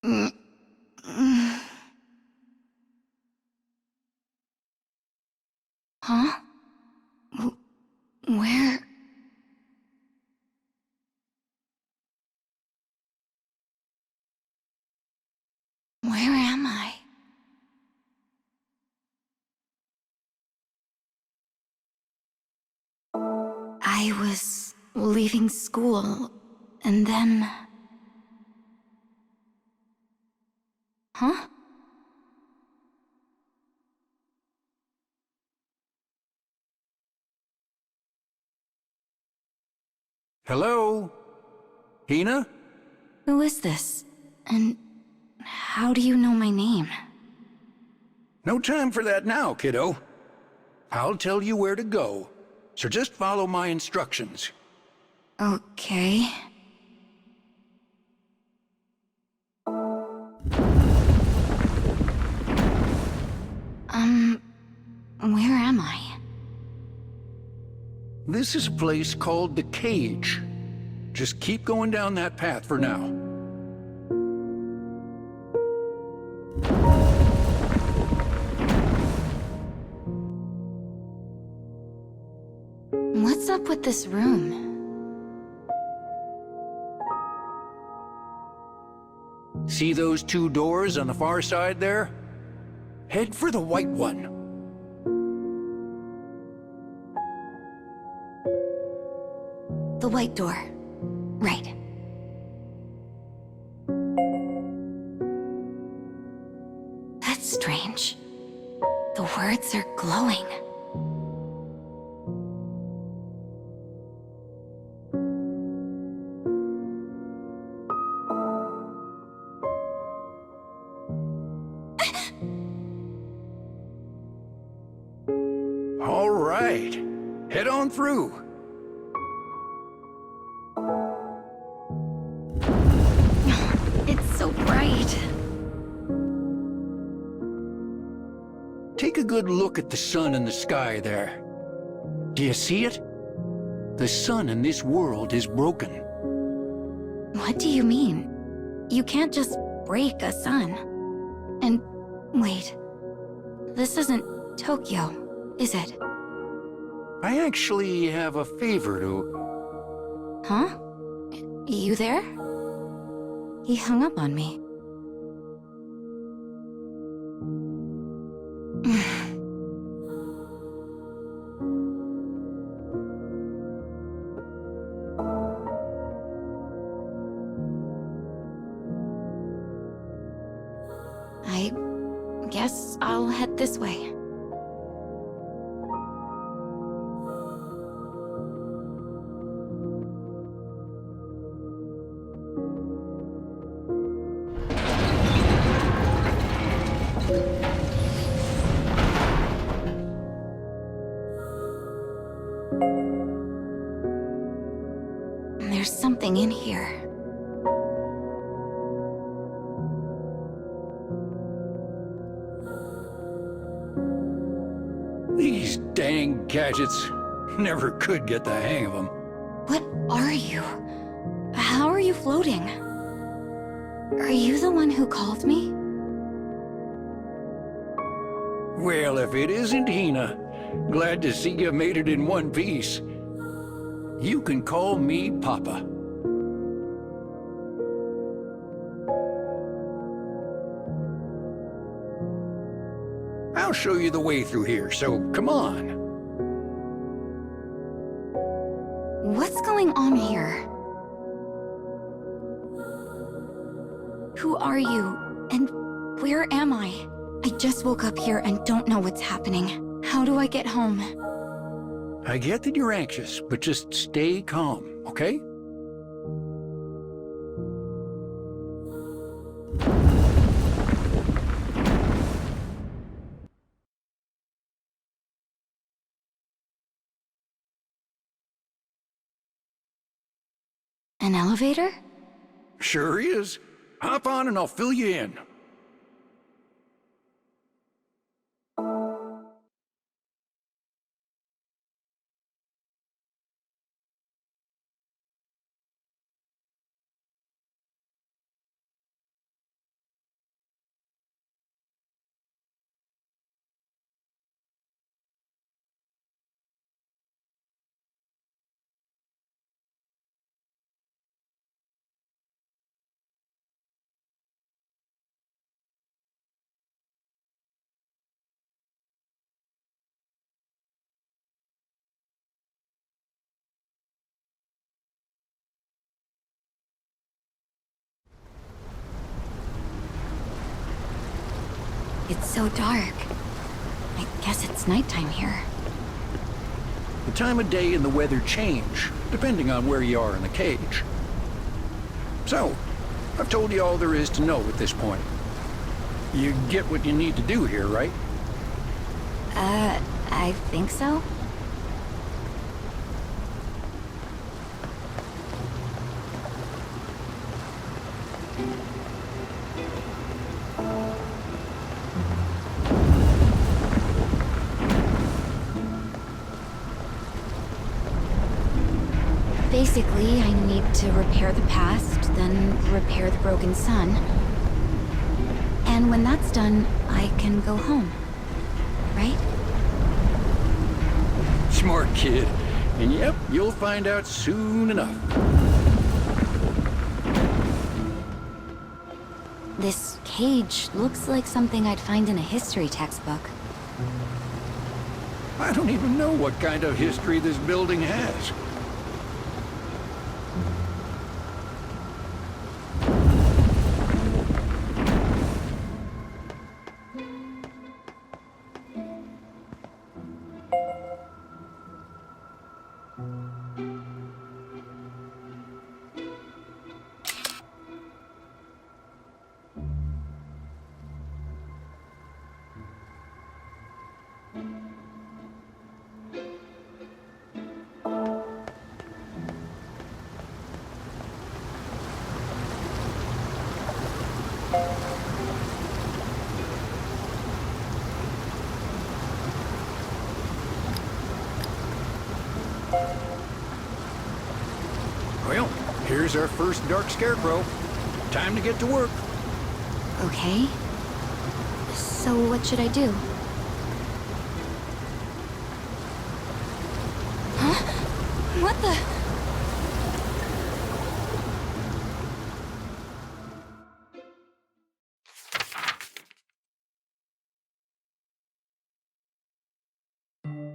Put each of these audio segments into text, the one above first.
Mm, mm. Huh? Where? Where am I? I was leaving school, and then... Huh? Hello? Hina? Who is this? And how do you know my name? No time for that now, kiddo. I'll tell you where to go, so just follow my instructions. Okay. Where am I? This is a place called the Cage. Just keep going down that path for now. What's up with this room? See those two doors on the far side there? Head for the white one. The white door. Right. That's strange. The words are glowing. All right. Head on through. It's so bright. Take a good look at the sun in the sky there. Do you see it? The sun in this world is broken. What do you mean? You can't just break a sun. And wait, this isn't Tokyo, is it? I actually have a favor to... Huh? You there? He hung up on me. I guess I'll head this way. There's something in here. These dang gadgets. Never could get the hang of them. What are you? How are you floating? Are you the one who called me? Well, if it isn't Hina, glad to see you made it in one piece. You can call me Papa. I'll show you the way through here, so come on. What's going on here? Who are you? And where am I? I just woke up here and don't know what's happening. How do I get home? I get that you're anxious, but just stay calm, okay? An elevator? Sure is. Hop on and I'll fill you in. It's so dark. I guess it's nighttime here. The time of day and the weather change, depending on where you are in the cage. So, I've told you all there is to know at this point. You get what you need to do here, right? I think so. Basically, I need to repair the past, then repair the broken sun. And when that's done, I can go home. Right? Smart kid. And yep, you'll find out soon enough. This cage looks like something I'd find in a history textbook. I don't even know what kind of history this building has. Well, here's our first dark scarecrow. Time to get to work. Okay. So what should I do? Huh? What the?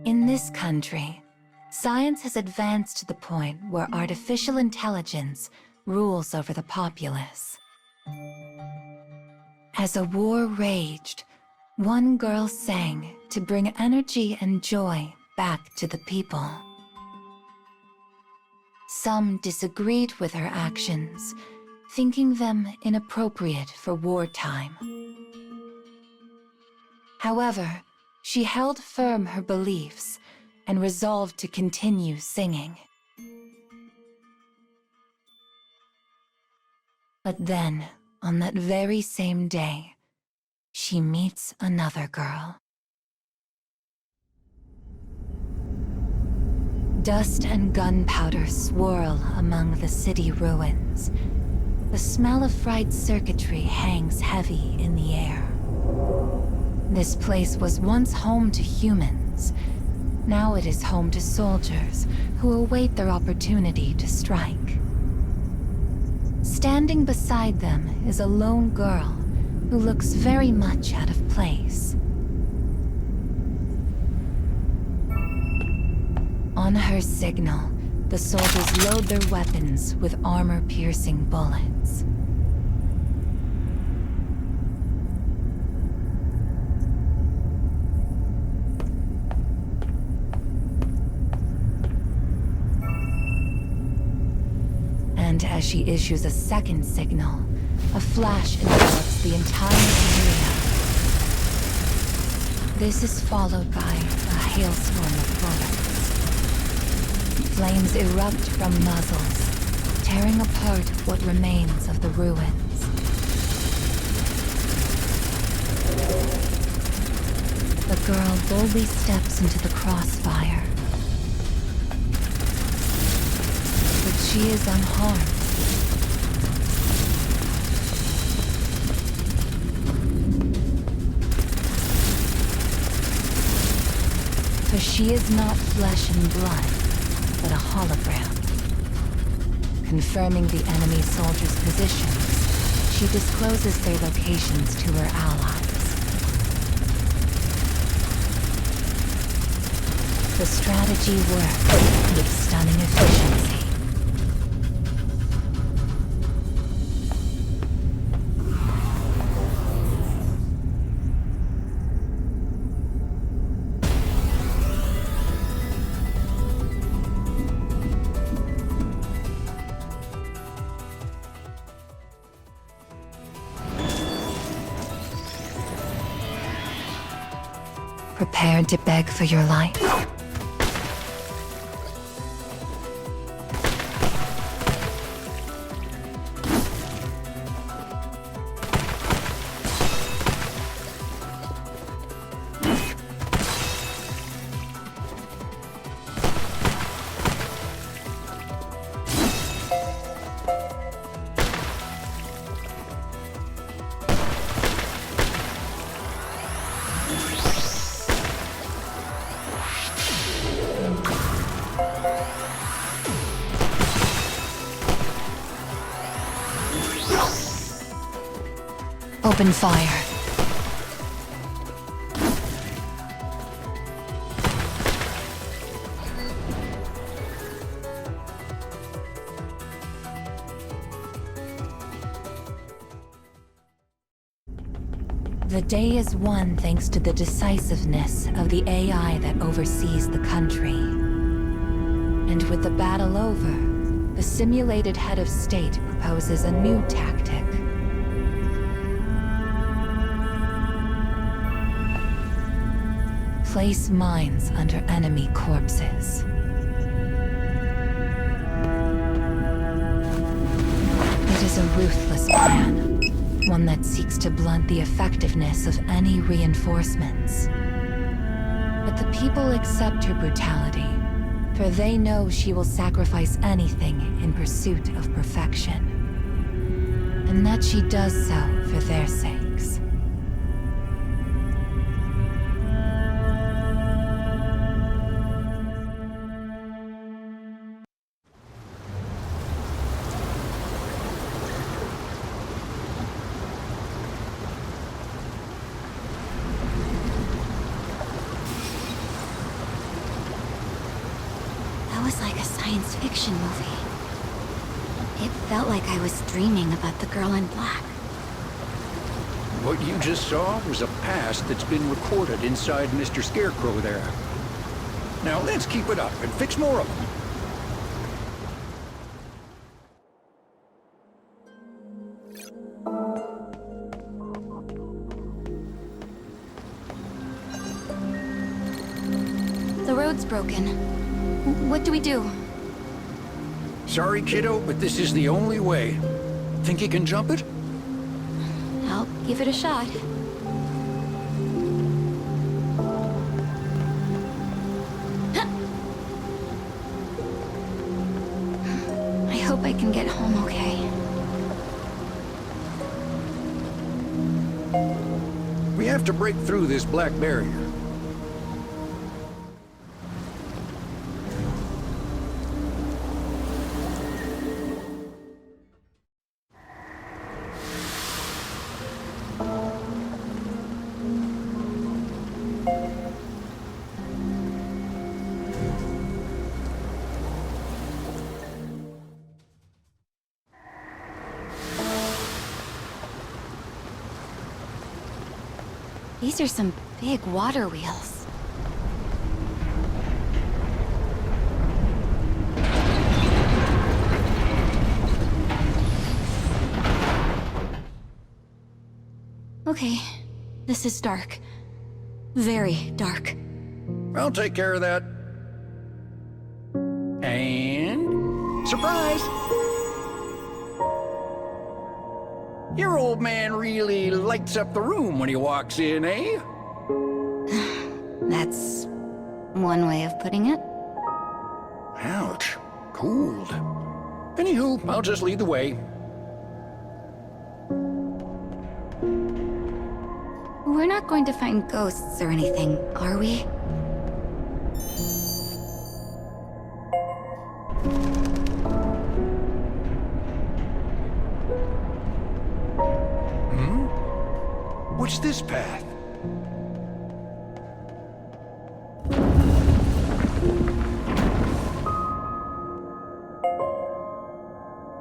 In this country, science has advanced to the point where artificial intelligence rules over the populace. As a war raged, one girl sang to bring energy and joy back to the people. Some disagreed with her actions, thinking them inappropriate for wartime. However, she held firm her beliefs and resolved to continue singing. But then, on that very same day, she meets another girl. Dust and gunpowder swirl among the city ruins. The smell of fried circuitry hangs heavy in the air. This place was once home to humans. Now it is home to soldiers who await their opportunity to strike. Standing beside them is a lone girl who looks very much out of place. On her signal, the soldiers load their weapons with armor-piercing bullets. And as she issues a second signal, a flash envelops the entire area. This is followed by a hailstorm of bullets. Flames erupt from muzzles, tearing apart what remains of the ruins. The girl boldly steps into the crossfire. But she is unharmed. For she is not flesh and blood, but a hologram. Confirming the enemy soldiers' positions, she discloses their locations to her allies. The strategy worked with stunning efficiency. prepared to beg for your life? Open fire. The day is won thanks to the decisiveness of the AI that oversees the country. And with the battle over, the simulated head of state proposes a new tactic. Place mines under enemy corpses. It is a ruthless plan, one that seeks to blunt the effectiveness of any reinforcements. But the people accept her brutality, for they know she will sacrifice anything in pursuit of perfection, and that she does so for their sakes. That was like a science fiction movie. It felt like I was dreaming about the girl in black. What you just saw was a past that's been recorded inside Mr. Scarecrow there. Now let's keep it up and fix more of them. The road's broken. What do we do? Sorry, kiddo, but this is the only way. Think you can jump it? I'll give it a shot. I hope I can get home okay. We have to break through this black barrier. These are some big water wheels. Okay, this is dark. Very dark. I'll take care of that. And... surprise! Your old man really lights up the room when he walks in, eh? That's one way of putting it. Ouch. Cooled. Anywho, I'll just lead the way. We're not going to find ghosts or anything, are we? What's this path?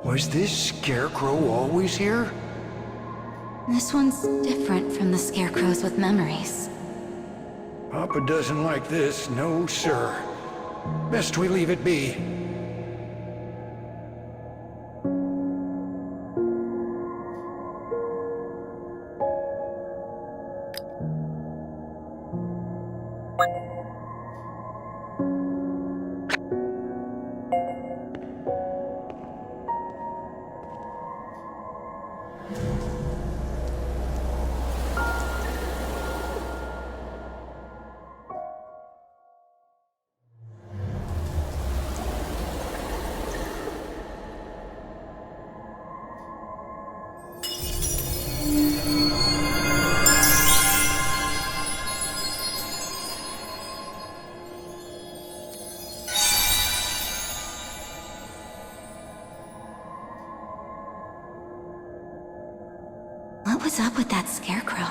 Was this Scarecrow always here? This one's different from the scarecrows with memories. Papa doesn't like this, no sir. Best we leave it be. What was up with that scarecrow?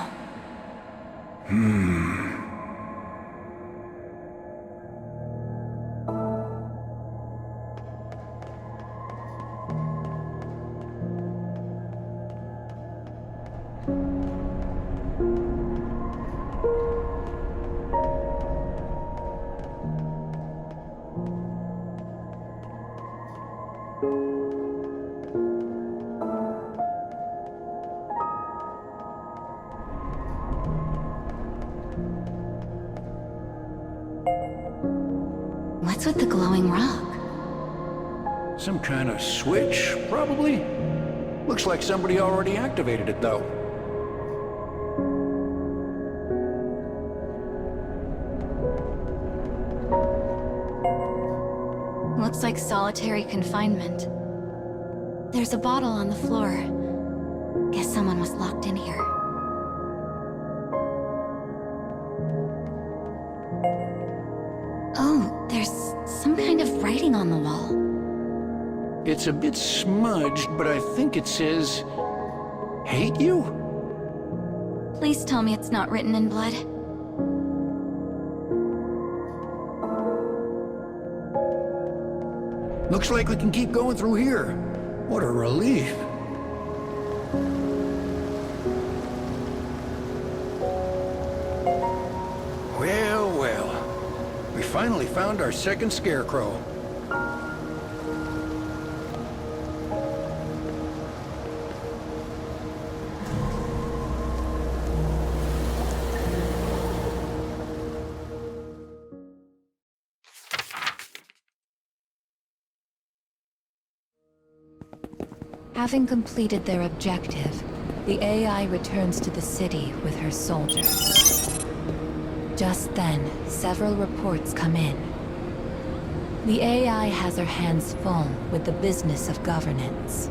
What's with the glowing rock? Some kind of switch, probably? Looks like somebody already activated it, though. Looks like solitary confinement. There's a bottle on the floor. Guess someone was locked in here. Oh, there's some kind of writing on the wall. It's a bit smudged, but I think it says... hate you? Please tell me it's not written in blood. Looks like we can keep going through here. What a relief. Well, well. We finally found our second scarecrow. Having completed their objective, the AI returns to the city with her soldiers. Just then, several reports come in. The AI has her hands full with the business of governance.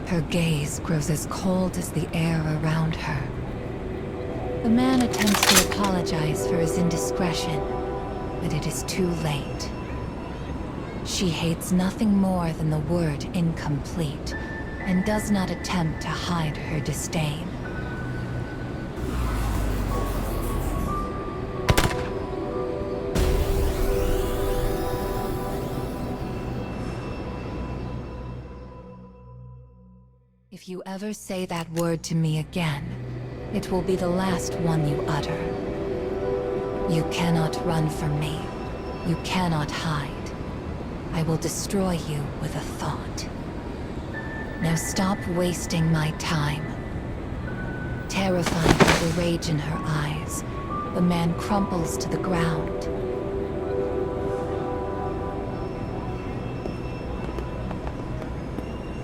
Her gaze grows as cold as the air around her. The man attempts to apologize for his indiscretion, but it is too late. She hates nothing more than the word incomplete, and does not attempt to hide her disdain. If you ever say that word to me again, it will be the last one you utter. You cannot run from me. You cannot hide. I will destroy you with a thought. Now stop wasting my time. Terrified by the rage in her eyes, the man crumples to the ground.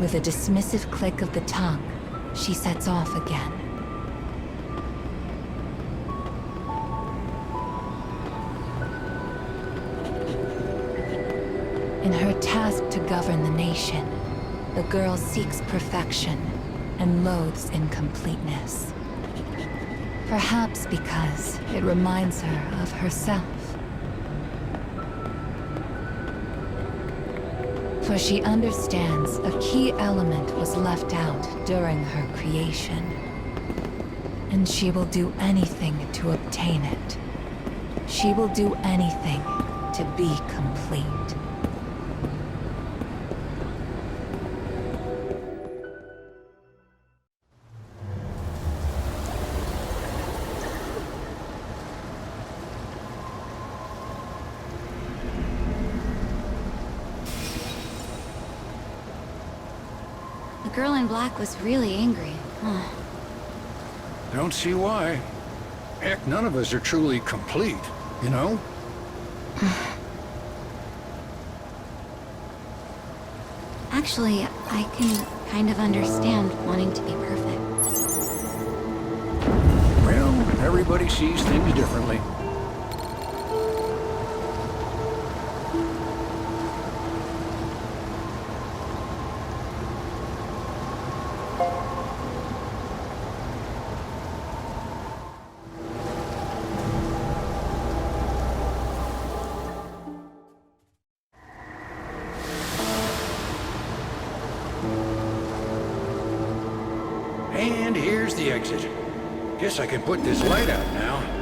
With a dismissive click of the tongue, she sets off again. In her task to govern the nation, the girl seeks perfection and loathes incompleteness. Perhaps because it reminds her of herself. For she understands a key element was left out during her creation. And she will do anything to obtain it. She will do anything to be complete. The girl in black was really angry. Huh. Don't see why. Heck, none of us are truly complete, you know? Actually, I can kind of understand wanting to be perfect. Well, everybody sees things differently. And here's the exit. Guess I can put this light out now.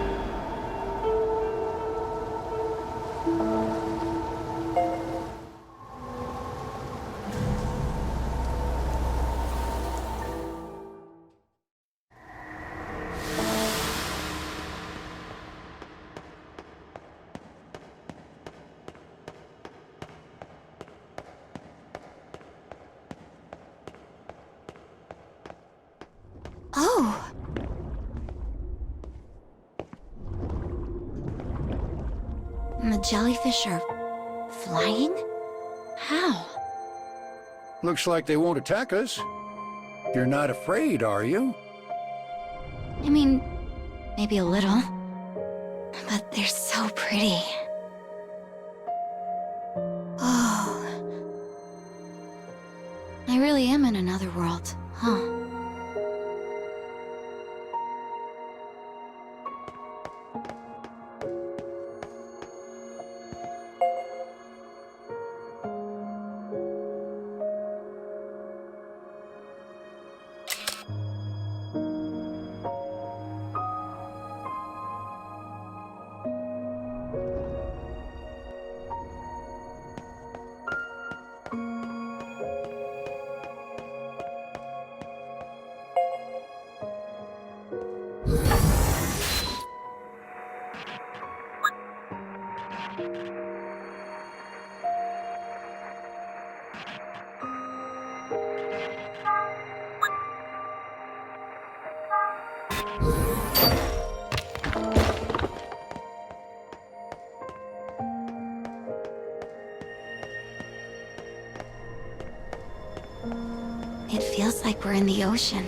Oh! The jellyfish are flying? How? Looks like they won't attack us. You're not afraid, are you? I mean, maybe a little. But they're so pretty. Oh. I really am in another world, huh? It feels like we're in the ocean.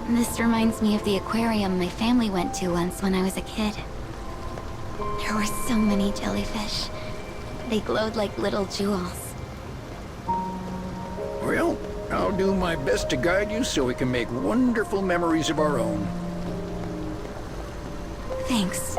This reminds me of the aquarium my family went to once when I was a kid. There were so many jellyfish. They glowed like little jewels. Well, I'll do my best to guide you so we can make wonderful memories of our own. Thanks.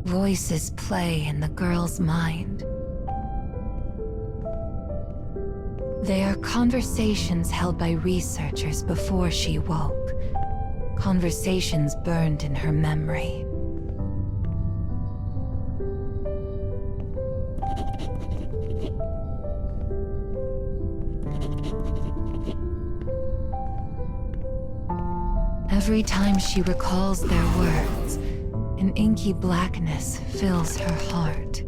Voices play in the girl's mind. They are conversations held by researchers before she woke. Conversations burned in her memory. Every time she recalls their words, an inky blackness fills her heart.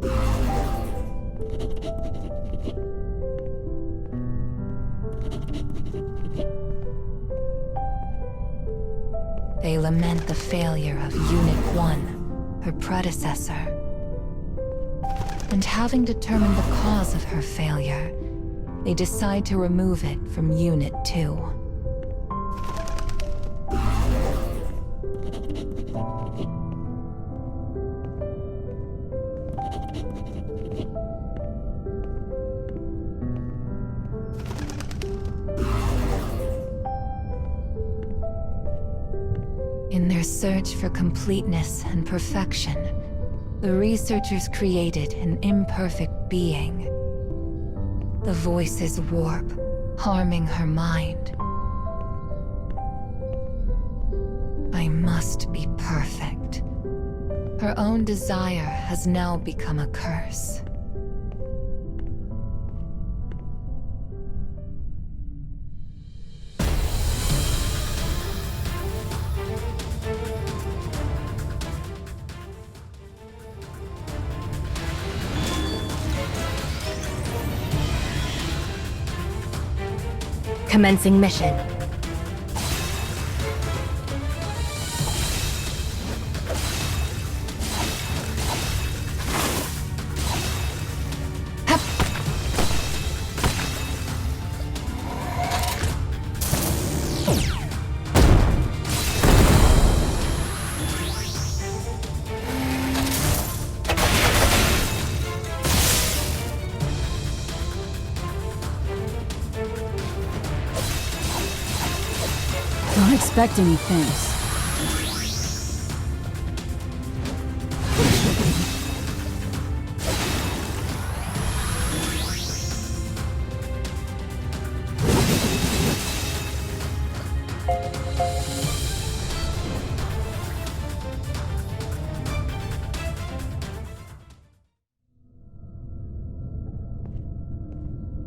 They lament the failure of Unit 1, her predecessor. And having determined the cause of her failure, they decide to remove it from Unit 2. In their search for completeness and perfection, the researchers created an imperfect being. The voices warp, harming her mind. I must be perfect. Her own desire has now become a curse. Commencing mission. Hup. Don't expect any thanks.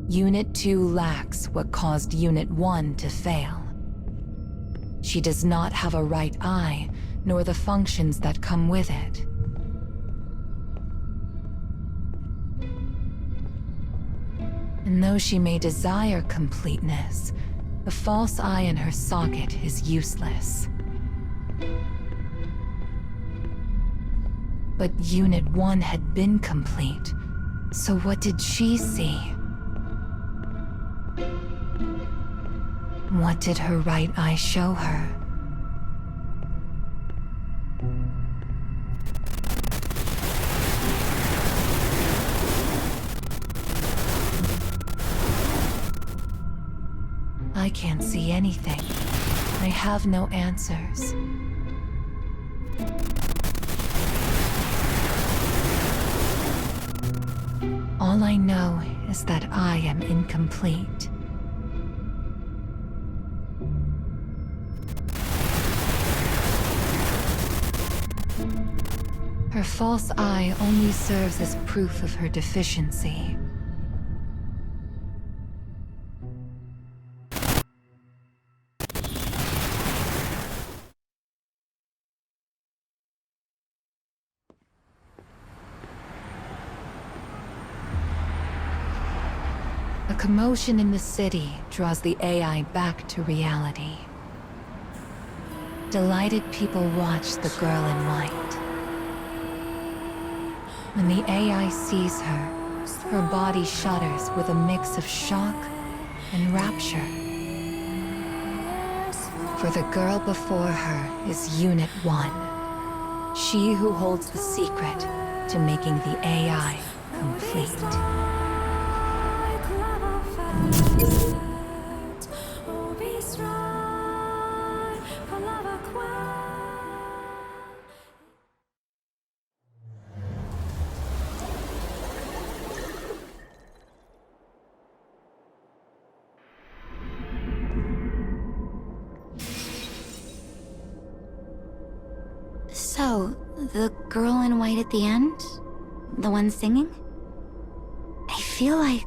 Unit 2 lacks what caused Unit 1 to fail. She does not have a right eye, nor the functions that come with it. And though she may desire completeness, the false eye in her socket is useless. But Unit 1 had been complete, so what did she see? What did her right eye show her? I can't see anything. I have no answers. All I know is that I am incomplete. Her false eye only serves as proof of her deficiency. A commotion in the city draws the AI back to reality. Delighted people watch the girl in white. When the AI sees her, her body shudders with a mix of shock and rapture. For the girl before her is Unit 1, she who holds the secret to making the AI complete. So, the girl in white at the end? The one singing? I feel like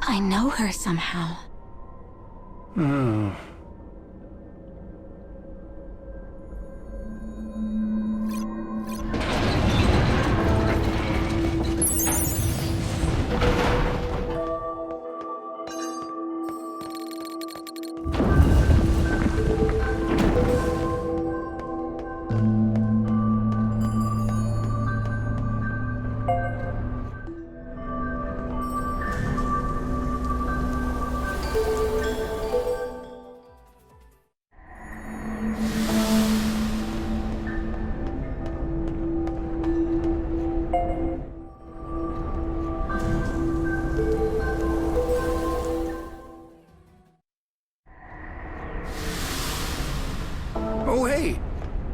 I know her somehow.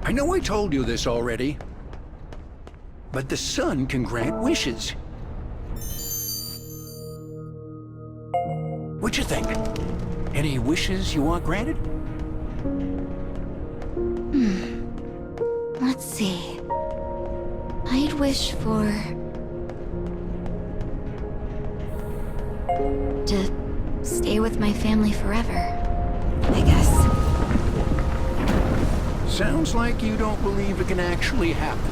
I know I told you this already, but the sun can grant wishes. What you think? Any wishes you want granted? Let's see. I'd wish for... to stay with my family forever, I guess. Sounds like you don't believe it can actually happen.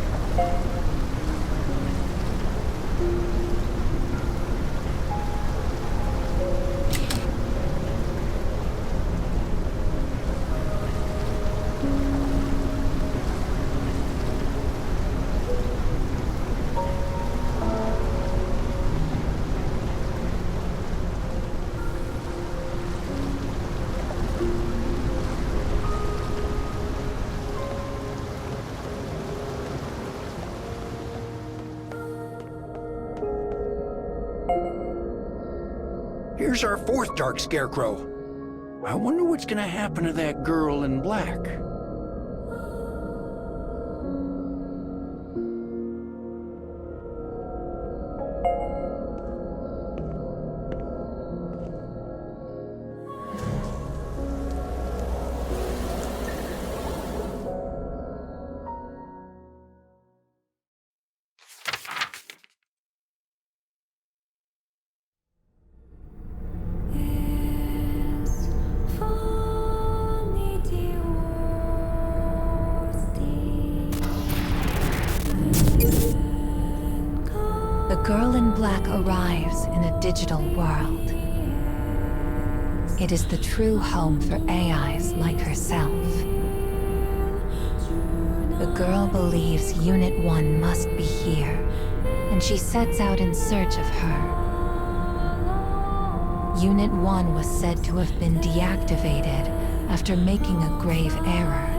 Here's our fourth dark scarecrow. I wonder what's gonna happen to that girl in black. The girl in black arrives in a digital world. It is the true home for AIs like herself. The girl believes Unit 1 must be here, and she sets out in search of her. Unit 1 was said to have been deactivated after making a grave error.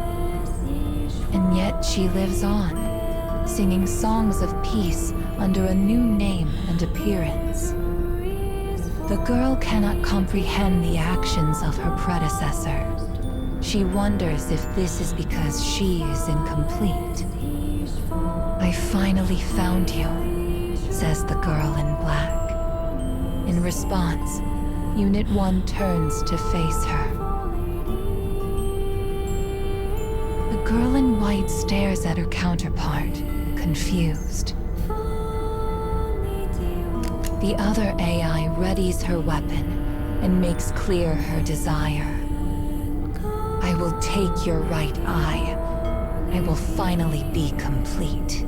And yet she lives on, singing songs of peace under a new name and appearance. The girl cannot comprehend the actions of her predecessor. She wonders if this is because she is incomplete. "I finally found you," says the girl in black. In response, Unit 1 turns to face her. The girl in white stares at her counterpart, confused. The other AI readies her weapon and makes clear her desire. "I will take your right eye. I will finally be complete."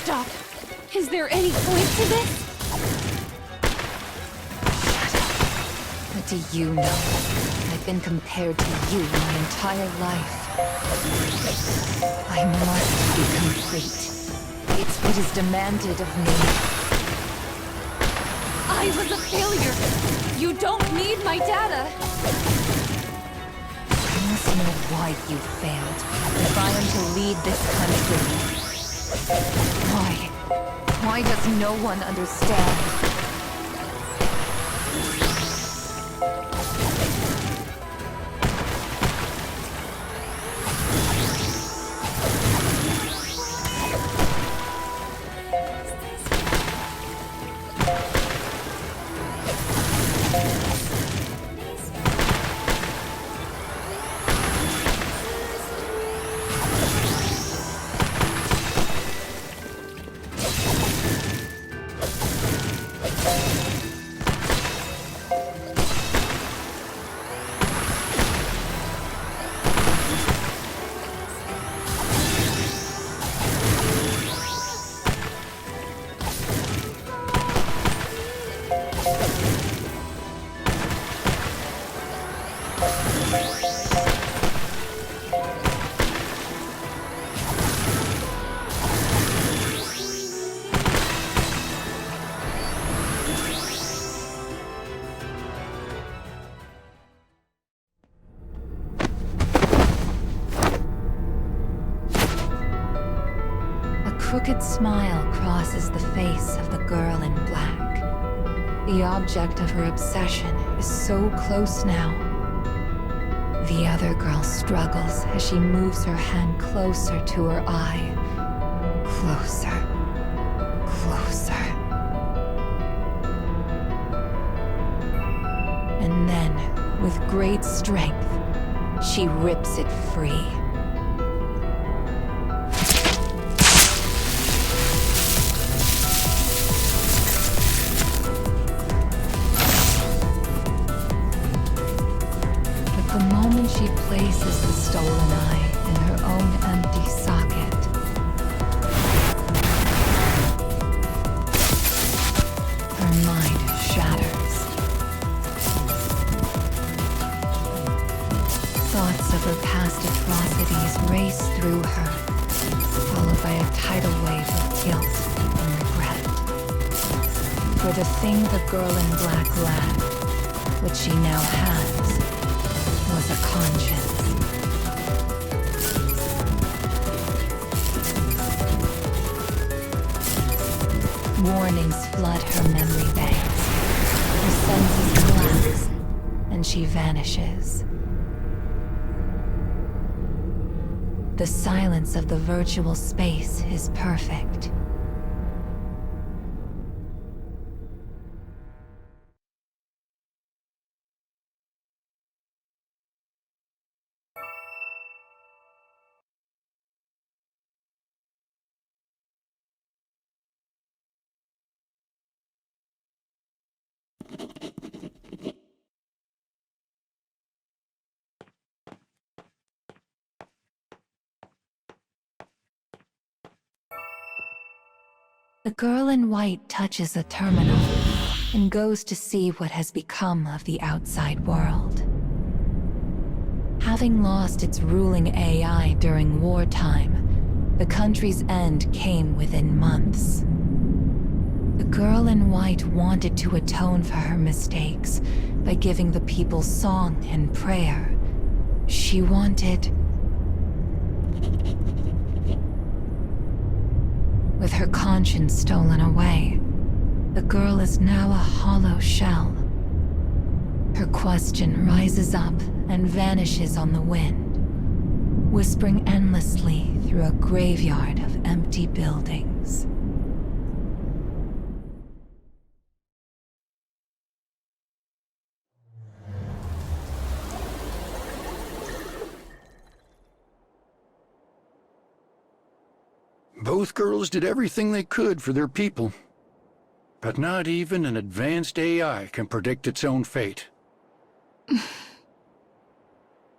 Stop! Is there any point to this? What do you know? I've been compared to you my entire life. I must be complete. It's what is demanded of me. I was a failure! You don't need my data! I must know why you failed, if I am to lead this country. Why? Why does no one understand? crooked smile crosses the face of the girl in black. The object of her obsession is so close now. The other girl struggles as she moves her hand closer to her eye. Closer. Closer. And then, with great strength, she rips it free. But the moment she places the stolen eye in her own empty socket, her mind shatters. Thoughts of her past atrocities race through her, followed by a tidal wave of guilt and regret. For the thing the girl in black lacked, which she now has, was a conscience. Warnings flood her memory banks. Her senses collapse, and she vanishes. The silence of the virtual space is perfect. The girl in white touches a terminal and goes to see what has become of the outside world. Having lost its ruling AI during wartime, the country's end came within months. The girl in white wanted to atone for her mistakes by giving the people song and prayer. She wanted... With her conscience stolen away, the girl is now a hollow shell. Her question rises up and vanishes on the wind, whispering endlessly through a graveyard of empty buildings. Both girls did everything they could for their people. But not even an advanced AI can predict its own fate.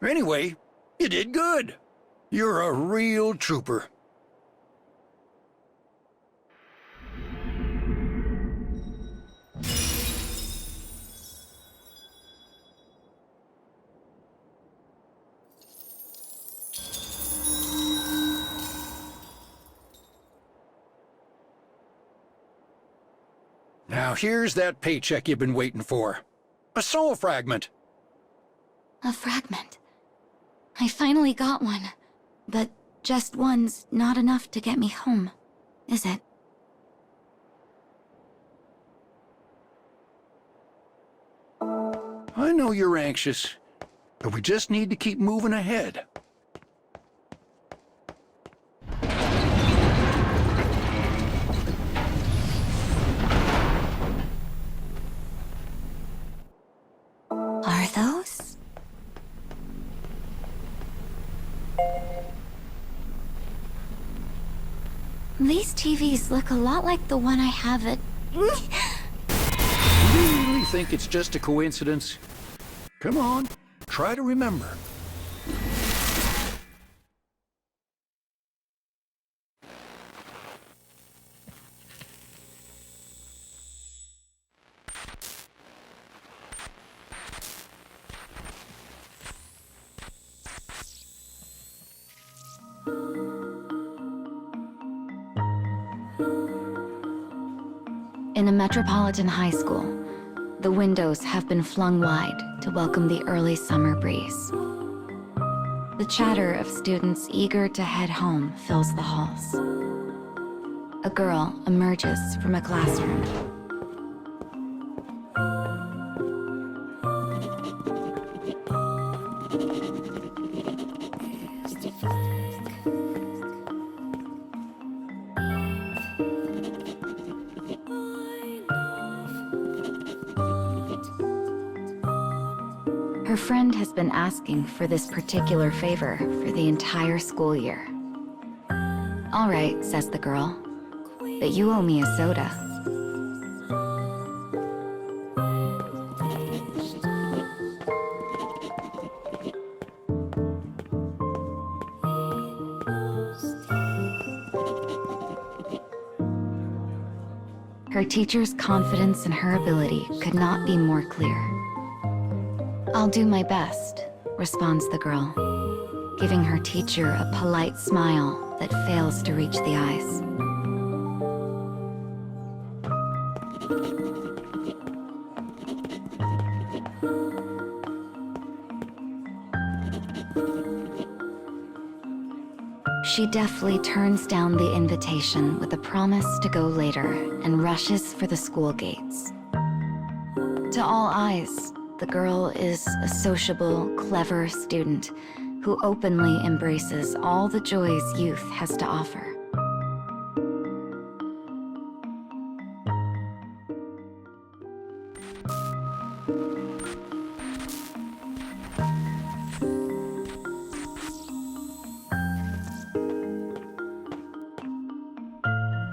Anyway, you did good. You're a real trooper. Now here's that paycheck you've been waiting for. A soul fragment. A fragment. I finally got one. But just one's not enough to get me home, is it? I know you're anxious, but we just need to keep moving ahead. Are those? These TVs look a lot like the one I have at... Do you really think it's just a coincidence? Come on, try to remember. In a metropolitan high school, the windows have been flung wide to welcome the early summer breeze. The chatter of students eager to head home fills the halls. a girl emerges from a classroom. Her friend has been asking for this particular favor for the entire school year. "All right," says the girl, "but you owe me a soda." Her teacher's confidence in her ability could not be more clear. "I'll do my best," responds the girl, giving her teacher a polite smile that fails to reach the eyes. She deftly turns down the invitation with a promise to go later and rushes for the school gates. To all eyes, the girl is a sociable, clever student who openly embraces all the joys youth has to offer.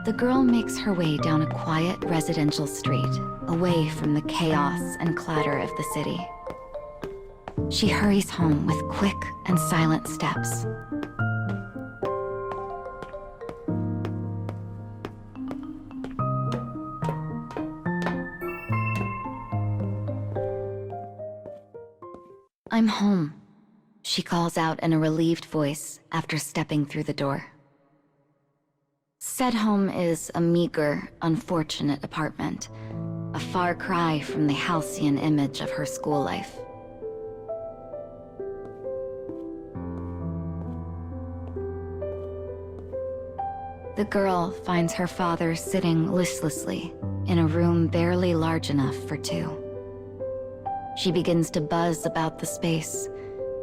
The girl makes her way down a quiet residential street, away from the chaos and clatter of the city. She hurries home with quick and silent steps. "I'm home," she calls out in a relieved voice after stepping through the door. Said home is a meager, unfortunate apartment, a far cry from the halcyon image of her school life. The girl finds her father sitting listlessly in a room barely large enough for two. She begins to buzz about the space,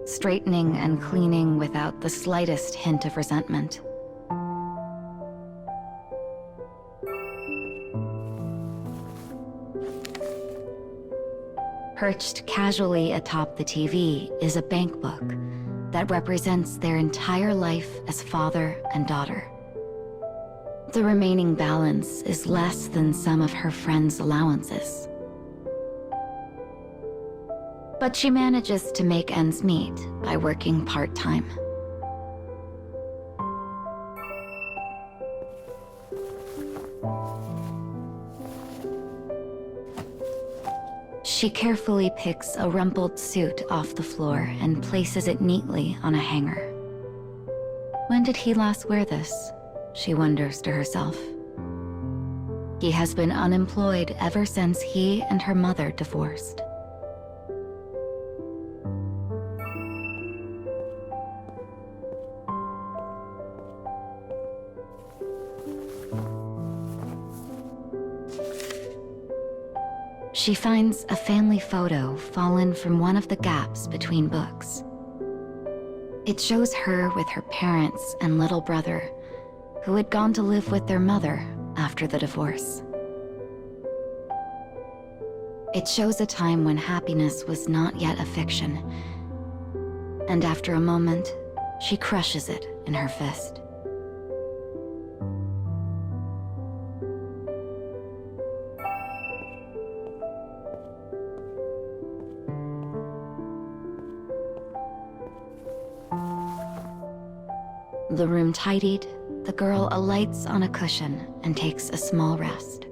straightening and cleaning without the slightest hint of resentment. Perched casually atop the TV is a bank book that represents their entire life as father and daughter. The remaining balance is less than some of her friends' allowances. But she manages to make ends meet by working part-time. She carefully picks a rumpled suit off the floor and places it neatly on a hanger. When did he last wear this? She wonders to herself. He has been unemployed ever since he and her mother divorced. She finds a family photo fallen from one of the gaps between books. It shows her with her parents and little brother, who had gone to live with their mother after the divorce. It shows a time when happiness was not yet a fiction, and after a moment, she crushes it in her fist. The room tidied, the girl alights on a cushion and takes a small rest.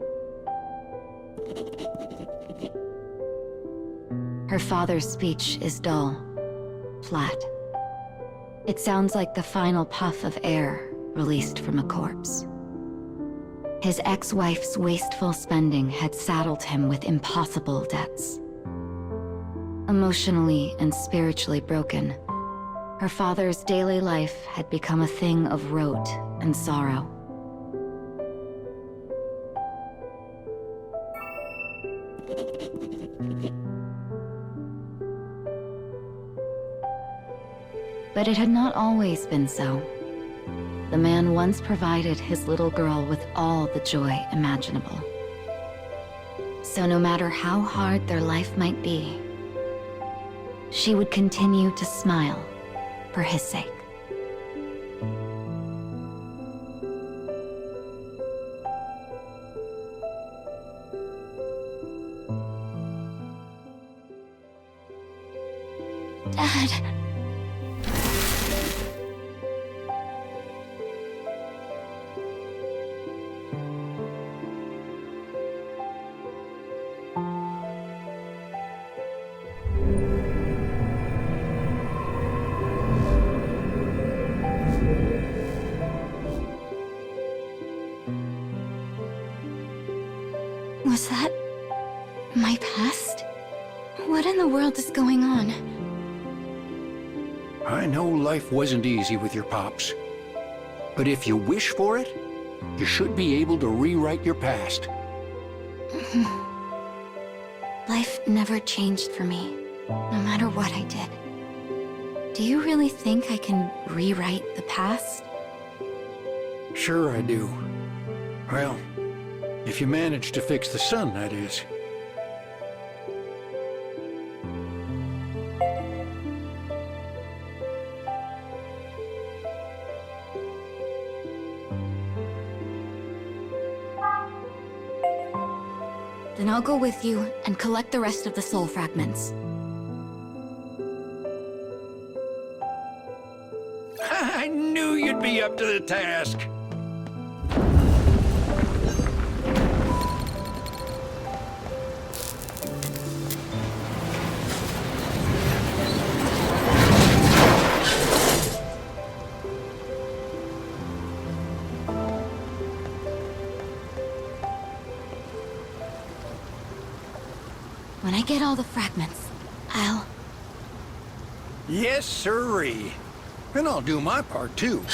Her father's speech is dull, flat. It sounds like the final puff of air released from a corpse. His ex-wife's wasteful spending had saddled him with impossible debts. Emotionally and spiritually broken, her father's daily life had become a thing of rote and sorrow. But it had not always been so. The man once provided his little girl with all the joy imaginable. So no matter how hard their life might be, she would continue to smile for his sake. Dad. Was that my past? What in the world is going on? I know life wasn't easy with your pops. But if you wish for it, you should be able to rewrite your past. Life never changed for me, no matter what I did. Do you really think I can rewrite the past? Sure I do. Well, if you manage to fix the sun, that is. Then I'll go with you and collect the rest of the soul fragments. I knew you'd be up to the task. When I get all the fragments, I'll... Yes, sirree. And I'll do my part, too.